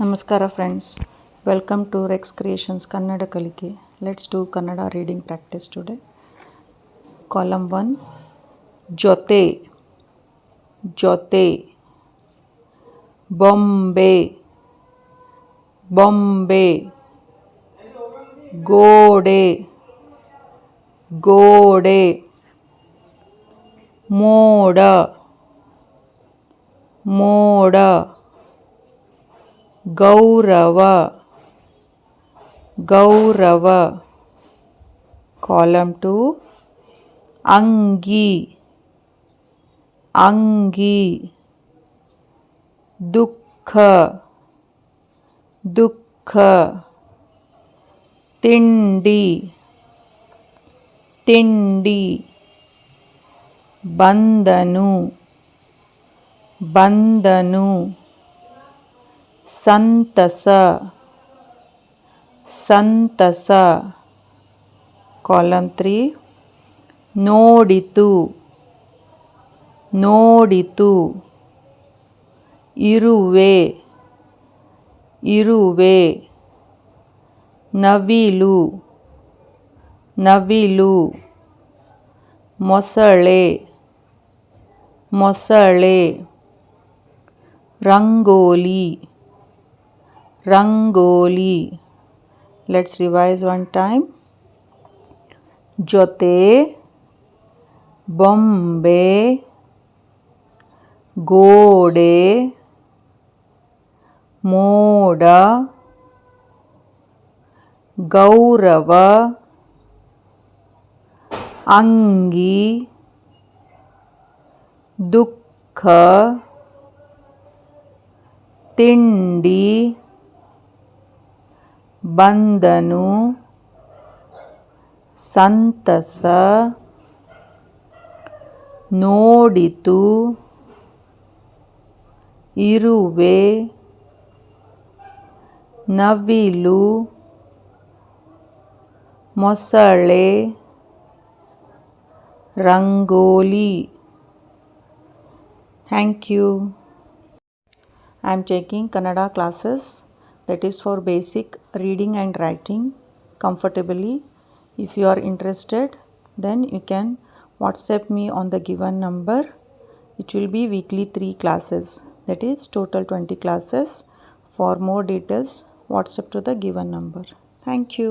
ನಮಸ್ಕಾರ friends, welcome to Rex creations Kannada ಕಲಿಕೆ. Let's do Kannada reading practice today. Column 1 ಜೊತೆ ಜೊತೆ, ಬೊಂಬೆ ಬೊಂಬೆ, ಗೋಡೆ ಗೋಡೆ, ಮೋಡ ಮೋಡ, ಗೌರವ ಗೌರವ. ಕಾಲಮ್ 2 ಅಂಗಿ ಅಂಗಿ, ದುಃಖ ದುಃಖ, ತಿಂಡಿ ತಿಂಡಿ, ಬಂದನು ಬಂದನು, ಸಂತಸ ಸಂತಸ. ಕಾಲಮ್ 3 ನೋಡಿತು ನೋಡಿತು, ಇರುವೆ ಇರುವೆ, ನವಿಲು ನವಿಲು, ಮೊಸಳೆ ಮೊಸಳೆ, rangoli rangoli. Let's revise one time. ಜೊತೆ, ಬೊಂಬೆ, ಗೋಡೆ, ಮೋಡ, ಗೌರವ, ಅಂಗಿ, ದುಃಖ, ತಿಂಡಿ, ಬಂದನು, ಸಂತಸ, ನೋಡಿತು, ಇರುವೆ, ನವಿಲು, ಮೊಸಳೆ, rangoli. Thank you. I am taking Kannada classes, that is for basic reading and writing comfortably. If you are interested, then you can WhatsApp me on the given number. It will be weekly 3 classes, that is total 20 classes. For more details, WhatsApp to the given number. Thank you.